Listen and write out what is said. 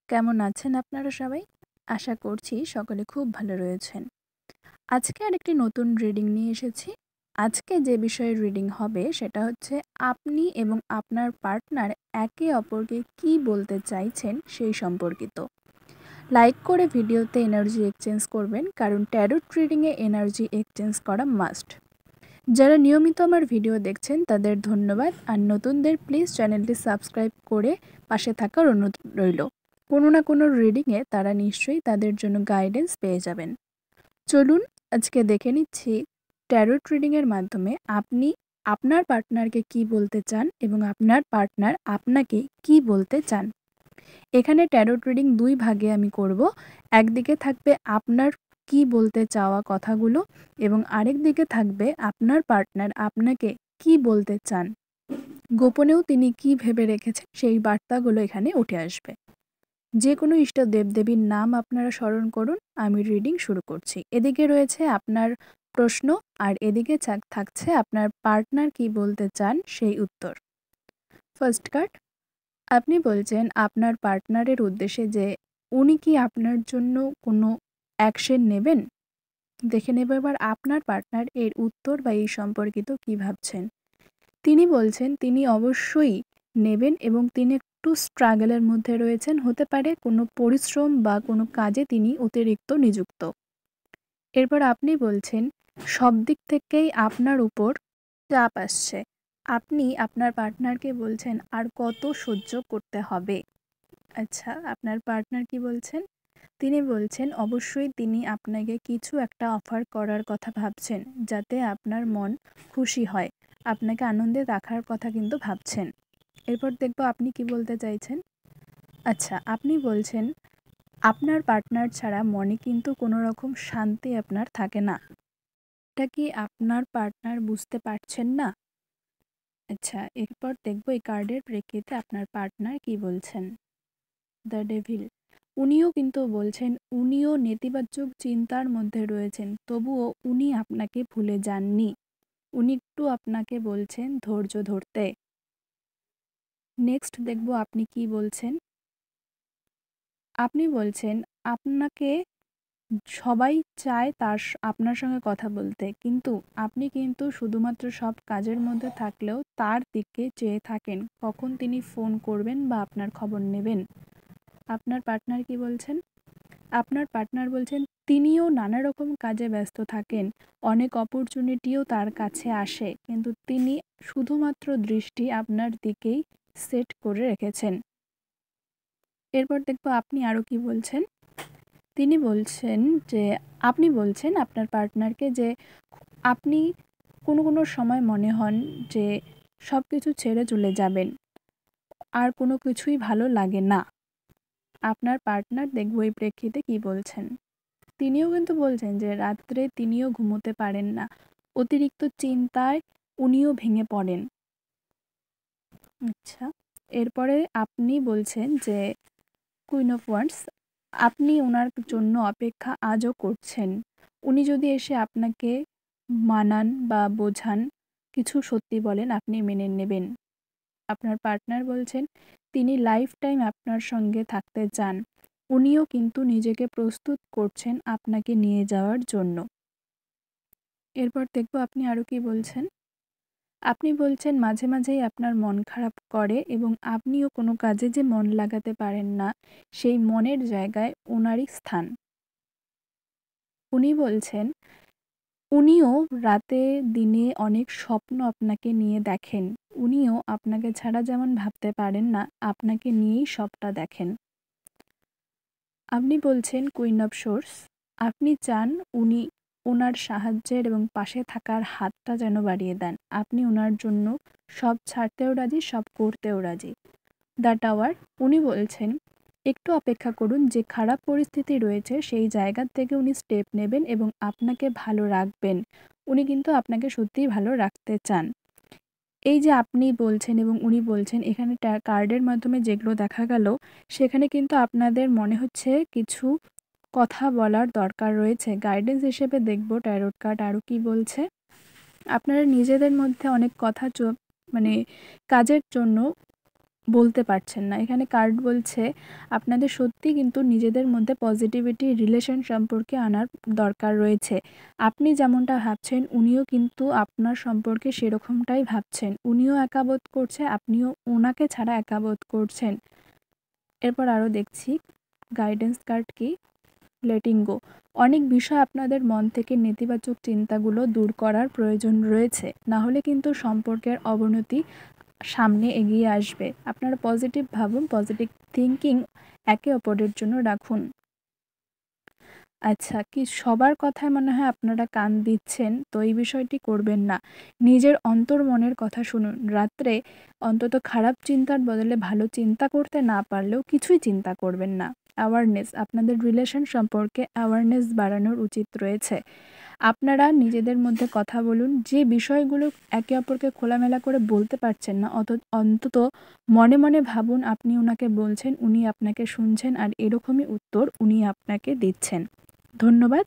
কেমন আছেন আপনারা সবাই? আশা করছি সকলে খুব ভালো রয়েছেন। আজকে আরেকটি নতুন রিডিং নিয়ে এসেছি। আজকে যে বিষয়ের রিডিং হবে সেটা হচ্ছে আপনি এবং আপনার পার্টনার একে অপরকে কী বলতে চাইছেন সেই সম্পর্কিত। লাইক করে ভিডিওতে এনার্জি এক্সচেঞ্জ করবেন, কারণ ট্যারোট রিডিংয়ে এনার্জি এক্সচেঞ্জ করা মাস্ট। যারা নিয়মিত আমার ভিডিও দেখছেন তাদের ধন্যবাদ, আর নতুনদের প্লিজ চ্যানেলটি সাবস্ক্রাইব করে পাশে থাকার অনুরোধ রইল। কোনো না কোনো রিডিংয়ে তারা নিশ্চয়ই তাদের জন্য গাইডেন্স পেয়ে যাবেন। চলুন আজকে দেখে নিচ্ছি ট্যারোট রিডিংয়ের মাধ্যমে আপনি আপনার পার্টনারকে কি বলতে চান এবং আপনার পার্টনার আপনাকে কি বলতে চান। এখানে ট্যারোট রিডিং দুই ভাগে আমি করব। একদিকে থাকবে আপনার কি বলতে চাওয়া কথাগুলো এবং আরেক দিকে থাকবে আপনার পার্টনার আপনাকে কি বলতে চান। গোপনেও তিনি কি ভেবে রেখেছেন সেই বার্তাগুলো এখানে উঠে আসবে। যে কোনো ইষ্ট দেবদেবীর নাম আপনারা স্মরণ করুন। আমি রিডিং শুরু করছি। এদিকে রয়েছে আপনার প্রশ্ন আর এদিকে থাকছে আপনার পার্টনার কি বলতে চান সেই উত্তর। ফার্স্ট কার্ড, আপনি বলছেন আপনার পার্টনারের উদ্দেশ্যে যে উনি কি আপনার জন্য কোনো অ্যাকশন নেবেন। দেখে নেব এবার আপনার পার্টনার এর উত্তর বা এই সম্পর্কিত কি ভাবছেন। তিনি বলছেন তিনি অবশ্যই নেবেন এবং তিনি একটু স্ট্রাগলের মধ্যে রয়েছেন। হতে পারে কোনো পরিশ্রম বা কোনো কাজে তিনি অতিরিক্ত নিযুক্ত। এরপর আপনি বলছেন সব দিক থেকেই আপনার উপর চাপ আসছে। আপনি আপনার পার্টনারকে বলছেন আর কত সহ্য করতে হবে। আচ্ছা, আপনার পার্টনার কি বলছেন? তিনি বলছেন অবশ্যই তিনি আপনাকে কিছু একটা অফার করার কথা ভাবছেন, যাতে আপনার মন খুশি হয়, আপনাকে আনন্দে রাখার কথা কিন্তু ভাবছেন। এরপর দেখব আপনি কি বলতে চাইছেন। আচ্ছা, আপনি বলছেন আপনার পার্টনার ছাড়া মনে কিন্তু কোনো রকম শান্তি আপনার থাকে না। এটা কি আপনার পার্টনার বুঝতে পারছেন না? আচ্ছা, এরপর দেখব এই কার্ডের প্রেক্ষিতে আপনার পার্টনার কি বলছেন। দ্য ডেভিল, উনিও কিন্তু বলছেন উনিও নেতিবাচক চিন্তার মধ্যে রয়েছেন, তবুও উনি আপনাকে ভুলে যাননি। উনি একটু আপনাকে বলছেন ধৈর্য ধরতে। নেক্সট দেখব আপনি কি বলছেন। আপনি বলছেন আপনাকে সবাই চায় আপনার সঙ্গে কথা বলতে, কিন্তু আপনি কিন্তু শুধুমাত্র সব কাজের মধ্যে থাকলেও তার দিকে চেয়ে থাকেন কখন তিনি ফোন করবেন বা আপনার খবর নেবেন। আপনার পার্টনার কি বলছেন। আপনার পার্টনার বলছেন তিনিও নানা রকম কাজে ব্যস্ত থাকেন, অনেক অপরচুনিটিও তার কাছে আসে, কিন্তু তিনি শুধুমাত্র দৃষ্টি আপনার দিকেই সেট করে রেখেছেন। এরপর দেখব আপনি আরও কি বলছেন। তিনি বলছেন যে আপনি বলছেন আপনার পার্টনারকে যে আপনি কোনো কোনো সময় মনে হন যে সব কিছু ছেড়ে চলে যাবেন, আর কোনো কিছুই ভালো লাগে না। আপনার পার্টনার দেখব এই প্রেক্ষিতে কি বলছেন। তিনিও কিন্তু বলছেন যে রাত্রে তিনিও ঘুমোতে পারেন না, অতিরিক্ত চিন্তায় উনিও ভেঙে পড়েন। আচ্ছা, এরপরে আপনি বলছেন যে কুইন অফ ওয়ান্ডস, আপনি ওনার জন্য অপেক্ষা আজও করছেন। উনি যদি এসে আপনাকে মানান বা বোঝান, কিছু সত্যি বলেন, আপনি মেনে নেবেন। আপনার পার্টনার বলছেন তিনি লাইফ টাইম আপনার সঙ্গে থাকতে চান। উনিও কিন্তু নিজেকে প্রস্তুত করছেন আপনাকে নিয়ে যাওয়ার জন্য। এরপর দেখব আপনি আরও কি বলছেন। আপনি বলছেন মাঝে মাঝেই আপনার মন খারাপ করে এবং আপনিও কোনো কাজে যে মন লাগাতে পারেন না, সেই মনের জায়গায় ওনারই স্থান। উনি বলছেন উনিও রাতে দিনে অনেক স্বপ্ন আপনাকে নিয়ে দেখেন। উনিও আপনাকে ছাড়া যেমন ভাবতে পারেন না, আপনাকে নিয়েই সবটা দেখেন। আপনি বলছেন কুইন অফ সোর্স, আপনি চান উনি ওনার সাহায্যের এবং পাশে থাকার হাতটা যেন বাড়িয়ে দেন। আপনি ওনার জন্য সব ছাড়তেও রাজি, সব করতেও রাজি। দ্য টাওয়ার, উনি বলছেন একটু অপেক্ষা করুন, যে খারাপ পরিস্থিতি রয়েছে সেই জায়গা থেকে উনি স্টেপ নেবেন এবং আপনাকে ভালো রাখবেন। উনি কিন্তু আপনাকে সত্যিই ভালো রাখতে চান। এই যে আপনি বলছেন এবং উনি বলছেন, এখানে কার্ডের মাধ্যমে যেগুলো দেখা গেল, সেখানে কিন্তু আপনাদের মনে হচ্ছে কিছু কথা বলার দরকার রয়েছে। গাইডেন্স হিসেবে দেখব ট্যারোট কার্ড আরও কি বলছে। আপনারা নিজেদের মধ্যে অনেক কথা মানে কাজের জন্য বলতে পারছেন না। এখানে কার্ড বলছে আপনাদের সত্যিই কিন্তু নিজেদের মধ্যে পজিটিভিটি রিলেশন সম্পর্কে আনার দরকার রয়েছে। আপনি যেমনটা ভাবছেন উনিও কিন্তু আপনার সম্পর্কে সেরকমটাই ভাবছেন। উনিও একা বোধ করছে, আপনিও ওনাকে ছাড়া একা বোধ করছেন। এরপর আরও দেখছি গাইডেন্স কার্ড কি, লেটিং গো। অনেক বিষয় আপনাদের মন থেকে নেতিবাচক চিন্তাগুলো দূর করার প্রয়োজন রয়েছে, না হলে কিন্তু সম্পর্কের অবনতি সামনে এগিয়ে আসবে। আপনারা পজিটিভ ভাবুন, পজিটিভ থিঙ্কিং একে অপরের জন্য রাখুন। আচ্ছা, কি সবার কথায় মনে হয় আপনারা কান দিচ্ছেন? তো এই বিষয়টি করবেন না। নিজের অন্তর্মনের কথা শুনুন। রাত্রে অন্তত খারাপ চিন্তার বদলে ভালো চিন্তা করতে না পারলেও কিছুই চিন্তা করবেন না। অ্যাওয়ারনেস, আপনাদের রিলেশন সম্পর্কে অ্যাওয়ারনেস বাড়ানোর উচিত রয়েছে। আপনারা নিজেদের মধ্যে কথা বলুন। যে বিষয়গুলো একে অপরকে খোলামেলা করে বলতে পারছেন না, অন্তত মনে মনে ভাবুন আপনি ওনাকে বলছেন, উনি আপনাকে শুনছেন আর এরকমই উত্তর উনি আপনাকে দিচ্ছেন। ধন্যবাদ।